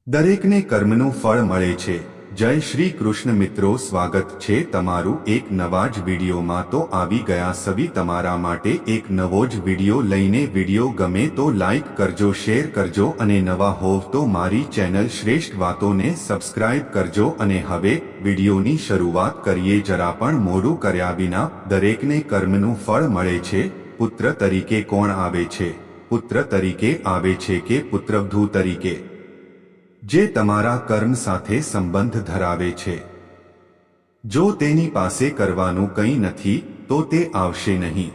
દરેકને કર્મનું ફળ મળે છે। જય શ્રી કૃષ્ણ મિત્રો, સ્વાગત છે તમારું એક નવા જ વિડીયોમાં। તો આવી ગયા સવી તમારા માટે એક નવો જ વિડીયો લઈને। વિડીયો ગમે તો લાઈક કરજો, શેર કરજો અને નવા હોવ તો મારી ચેનલ શ્રેષ્ઠ વાતોને સબસ્ક્રાઇબ કરજો। અને હવે વિડીયોની શરૂઆત કરીએ। જરા પણ મોડું કર્યા વિના દરેકને કર્મનું ફળ મળે છે। પુત્ર તરીકે કોણ આવે છે? પુત્ર તરીકે આવે છે કે પુત્રવધુ તરીકે, જે તમારા કર્મ સાથે સંબંધ ધરાવે છે। જો તેની પાસે કરવાનું કંઈ નથી તો તે આવશે નહીં।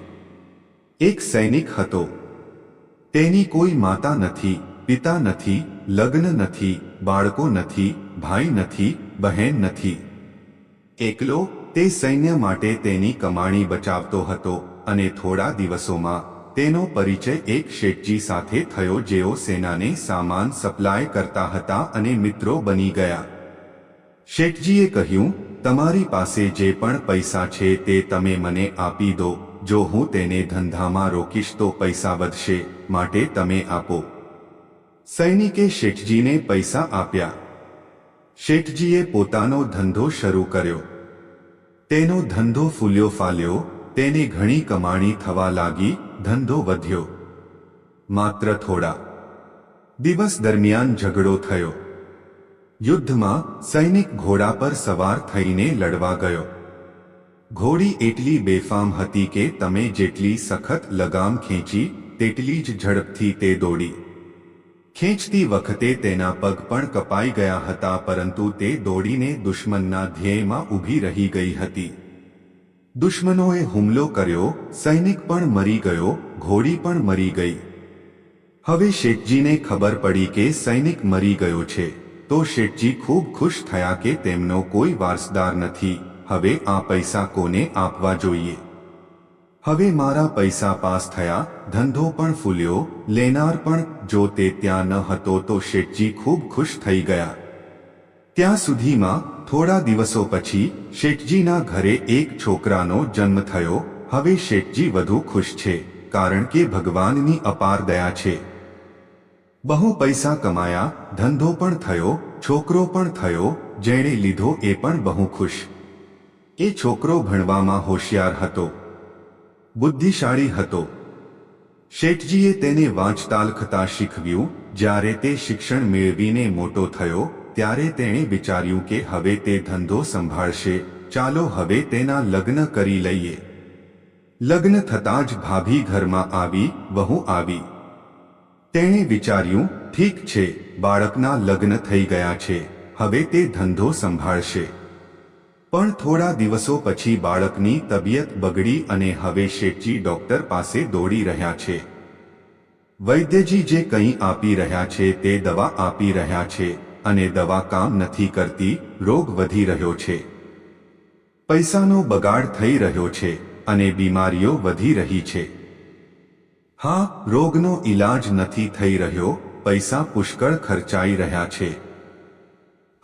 એક સૈનિક હતો, તેની કોઈ માતા નથી, પિતા નથી, લગ્ન નથી, બાળકો નથી, ભાઈ નથી, બહેન નથી। એકલો તે સૈન્ય માટે તેની કમાણી બચાવતો હતો અને થોડા દિવસોમાં તેનો પરિચય એક શેઠજી સાથે થયો, જેઓ સેનાને સામાન સપ્લાય કરતા હતા અને મિત્રો બની ગયા। શેઠજીએ કહ્યું, તમારી પાસે જે પણ પૈસા છે તે તમે મને આપી દો। જો હું તેને ધંધામાં રોકીશ તો પૈસા વધશે, માટે તમે આપો। સૈનિકે શેઠજીને પૈસા આપ્યા। શેઠજીએ પોતાનો ધંધો શરૂ કર્યો। તેનો ધંધો ફૂલ્યો ફાલ્યો, તેને ઘણી કમાણી થવા લાગી, ધંધો વધ્યો। માત્ર થોડા દિવસ દરમિયાન ઝઘડો થયો। યુદ્ધમાં સૈનિક ઘોડા પર સવાર થઈને લડવા ગયો। ઘોડી એટલી બેફામ હતી કે તમે જેટલી સખત લગામ ખેંચી તેટલી જ ઝડપથી તે દોડી। ખેંચતી વખતે તેના પગ પણ કપાઈ ગયા હતા, પરંતુ તે દોડીને દુશ્મનના ધ્યેયમાં ઊભી રહી ગઈ હતી। દુશ્મનોએ હુમલો કર્યો, સૈનિક પણ મરી ગયો, ઘોડી પણ મરી ગઈ। હવે શેઠજીને ખબર પડી કે સૈનિક મરી ગયો છે, તો શેઠજી ખૂબ ખુશ થયા કે તેમનો કોઈ વારસદાર નથી। હવે આ પૈસા કોને આપવા જોઈએ? હવે મારા પૈસા પાસ થયા, ધંધો પણ ફૂલ્યો, લેનાર પણ જો તે ત્યાં ન હતો તો શેઠજી ખૂબ ખુશ થઈ ગયા। ત્યાં સુધીમાં થોડા દિવસો પછી શેઠજીના ઘરે એક છોકરાનો જન્મ થયો। હવે શેઠજી વધુ ખુશ છે, કારણ કે ભગવાનની અપાર દયા છે। બહુ પૈસા કમાયા, ધંધો પણ થયો, છોકરો પણ થયો, જેણે લીધો એ પણ બહુ ખુશ। એ છોકરો ભણવામાં હોશિયાર હતો, બુદ્ધિશાળી હતો। શેઠજીએ તેને વાંચતા લખતા શીખવ્યું। જ્યારે તે શિક્ષણ મેળવીને મોટો થયો ત્યારે તેણે વિચાર્યું કે હવે તે ધંધો સંભાળશે, ચાલો હવે તેના લગ્ન કરી લઈએ। લગ્ન થતાં જ ભાભી ઘરમાં આવી, વહુ આવી। તેણે વિચાર્યું, ઠીક છે, બાળકના લગ્ન થઈ ગયા છે, હવે તે ધંધો સંભાળશે। પણ થોડા દિવસો પછી બાળકની તબિયત બગડી અને હવે શેઠજી ડોક્ટર પાસે દોડી રહ્યા છે। વૈદ્યજી જે કંઈ આપી રહ્યા છે તે દવા આપી રહ્યા છે અને દવા કામ નથી કરતી, રોગ વધી રહ્યો છે, પૈસાનો બગાડ થઈ રહ્યો છે અને બીમારીઓ વધી રહી છે। હા, રોગનો ઈલાજ નથી થઈ રહ્યો, પૈસા પુષ્કળ ખર્ચાઈ રહ્યા છે।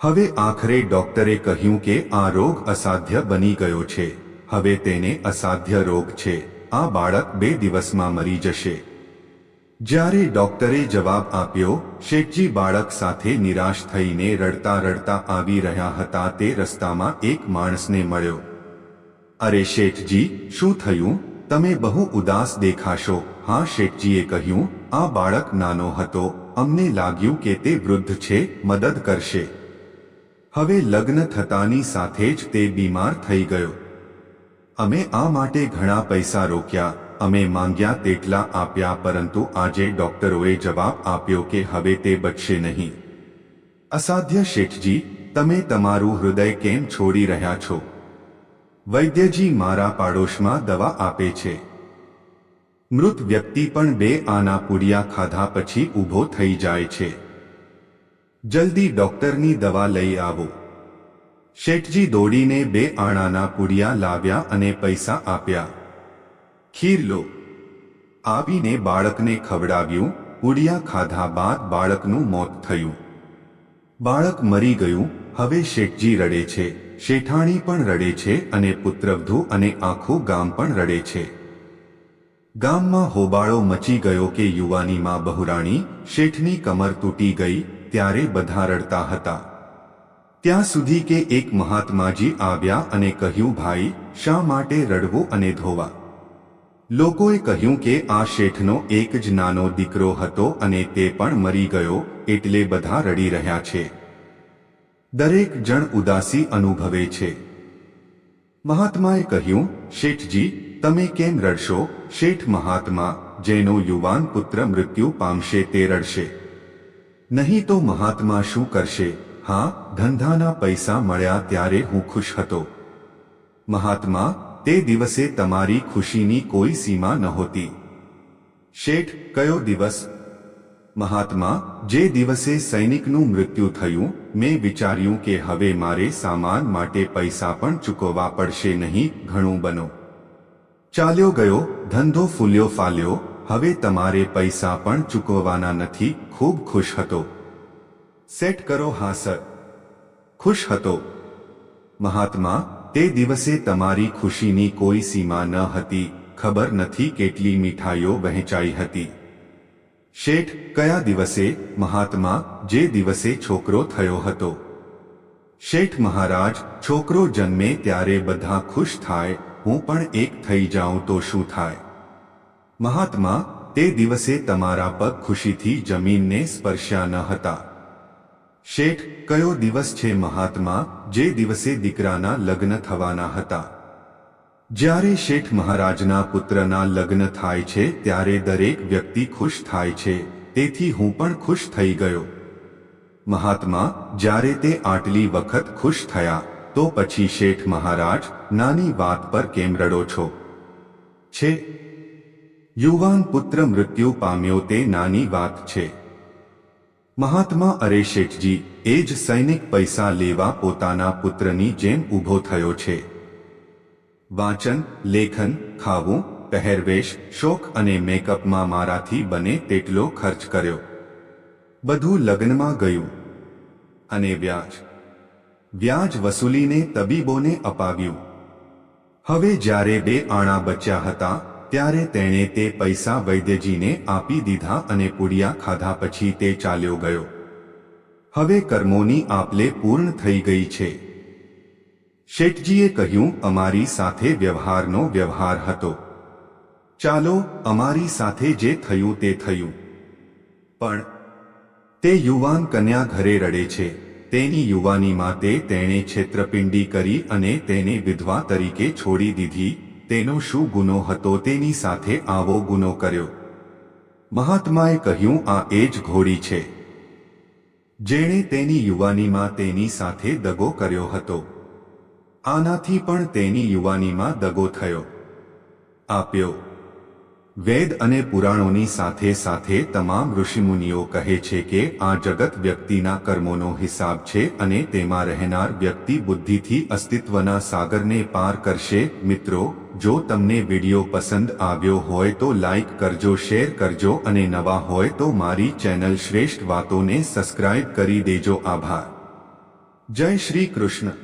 હવે આખરે ડોક્ટરે કહ્યું કે આ રોગ અસાધ્ય બની ગયો છે, હવે તેને અસાધ્ય રોગ છે, આ બાળક 2 દિવસમાં મરી જશે। જ્યારે ડોક્ટરે જવાબ આપ્યો, શેઠજી બાળક સાથે નિરાશ થઈને રડતા રડતા આવી રહ્યા હતા। તે રસ્તામાં એક માણસને મળ્યો। અરે શેઠજી, શું થયું? તમે બહુ ઉદાસ દેખાશો। હા, શેઠજીએ કહ્યું, આ બાળક નાનો હતો, અમને લાગ્યું કે તે વૃદ્ધ છે, મદદ કરશે। હવે લગ્ન થતાની સાથે જ તે બીમાર થઈ ગયો। અમે આ માટે ઘણા પૈસા રોક્યા, અમે માંગ્યા તેટલા આપ્યા, પરંતુ આજે ડોક્ટરોએ જવાબ આપ્યો કે હવે તે બચશે નહીં। અસાધ્ય શેઠજી, તમે તમારું હૃદય કેમ છોડી રહ્યા છો? વૈદ્યજી મારા પાડોશમાં દવા આપે છે। મૃત વ્યક્તિ પણ 2 આના પૂડિયા ખાધા પછી ઊભો થઈ જાય છે। જલ્દી ડોક્ટરની દવા લઈ આવો। શેઠજી દોડીને 2 આણાના પૂડિયા લાવ્યા અને પૈસા આપ્યા। ખીર લો। આવીને બાળકને ખવડાવ્યું। પૂડિયા ખાધા બાદ બાળકનું મોત થયું। બાળક મરી ગયું। હવે શેઠજી રડે છે, શેઠાણી પણ રડે છે અને પુત્રવધુ અને આખું ગામ પણ રડે છે। ગામમાં હોબાળો મચી ગયો કે યુવાનીમાં બહુરાણી શેઠની કમર તૂટી ગઈ, ત્યારે બધા રડતા હતા. ત્યાં સુધી કે એક મહાત્માજી આવ્યા અને કહ્યું, ભાઈ, શા માટે રડવું અને ધોવા? લોકોએ કહ્યું કે આ શેઠનો એક જ નાનો દીકરો હતો અને તે પણ મરી ગયો, એટલે બધા રડી રહ્યા છે. દરેક જણ ઉદાસી અનુભવે છે. મહાત્માએ કહ્યું, શેઠજી, તમે કેમ રડશો? શેઠ મહાત્મા, જેનો યુવાન પુત્ર મૃત્યુ પામશે તે રડશે, નહીં તો મહાત્મા શું કરશે? હા, ધંધાના પૈસા મળ્યા ત્યારે હું ખુશ હતો. મહાત્મા, તે દિવસે તમારી ખુશીની કોઈ સીમા નહોતી. શેઠ, કયો દિવસ? મહાત્મા, જે દિવસે સૈનિકનું મૃત્યુ થયું, મેં વિચાર્યું કે હવે મારે સામાન માટે પૈસા પણ ચૂકવવા પડશે નહીં. ઘણું બનો ચાલ્યો ગયો, ધંધો ફૂલ્યો ફાલ્યો, હવે તમારે પૈસા પણ ચૂકવવાના નથી. ખૂબ ખુશ હતો. સેટ કરો. હા સર, ખુશ હતો. મહાત્મા, તે દિવસે તમારી ખુશીની કોઈ સીમા ન હતી. ખબર નથી કેટલી મીઠાઈઓ વહેંચાઈ હતી. શેઠ, કયા દિવસે? મહાત્મા, જે દિવસે છોકરો થયો હતો. શેઠ મહારાજ, છોકરો જન્મે ત્યારે બધા ખુશ થાય. હું પણ એક થઈ જાઉં તો શું થાય? મહાત્મા, તે દિવસે તમારા પગ ખુશીથી જમીનને સ્પર્શ્યા ન હતા. શેઠ, કયો દિવસ છે? મહાત્મા, જે દિવસે દીકરાના લગ્ન થવાના હતા. જ્યારે શેઠ મહારાજના પુત્રના લગ્ન થાય છે ત્યારે દરેક વ્યક્તિ ખુશ થાય છે, તેથી હું પણ ખુશ થઈ ગયો. મહાત્મા, જ્યારે તે આટલી વખત ખુશ થયા તો પછી શેઠ મહારાજ, નાની વાત પર કેમ રડો છો? છે યુવાન પુત્ર મૃત્યુ પામ્યો તે નાની વાત છે. મહાત્મા, અરે શેઠજી, એ જ સૈનિક પૈસા લેવા પોતાના પુત્રની જેમ ઊભો થયો છે. વાંચન, લેખન, ખાવું, પહેરવેશ, શોખ અને મેકઅપમાં મારાથી બને તેટલો ખર્ચ કર્યો. બધું લગ્નમાં ગયું. અને વ્યાજ વસૂલીને તબીબોને અપાવ્યું. હવે જ્યારે 2 આણા બચ્યા હતા ત્યારે તેણે તે પૈસા વૈદ્યજીને આપી દીધા અને પુડિયા ખાધા પછી તે ચાલ્યો ગયો. હવે કર્મોની આપલે પૂર્ણ થઈ ગઈ છે. શેઠજીએ કહ્યું, અમારી સાથે વ્યવહારનો વ્યવહાર હતો. ચાલો, અમારી સાથે જે થયું તે થયું. પણ તે યુવાન કન્યા ઘરે રડે છે. તેની યુવાનીમાં તેણે છેતરપિંડી કરી અને તેને વિધવા તરીકે છોડી દીધી. તેનો શું ગુનો હતો તેની સાથે આવો ગુનો કર્યો? મહાત્માએ કહ્યું, આ એ જ ઘોડી છે જેણે તેની યુવાનીમાં તેની સાથે દગો કર્યો હતો. આનાથી પણ તેની યુવાનીમાં દગો થયો. આપ્યો. વેદ અને પુરાણોની સાથે સાથે તમામ ઋષિમુનિઓ કહે છે કે આ જગત વ્યક્તિના કર્મોનો હિસાબ છે અને તેમાં રહેનાર વ્યક્તિ બુદ્ધિથી અસ્તિત્વના સાગરને પાર કરશે. મિત્રો, જો તમને વિડીયો પસંદ આવ્યો હોય તો લાઈક કરજો, શેર કરજો અને નવા હોય તો મારી ચેનલ શ્રેષ્ઠ વાતોને સબસ્ક્રાઇબ કરી દેજો. આભાર. જય શ્રી કૃષ્ણ.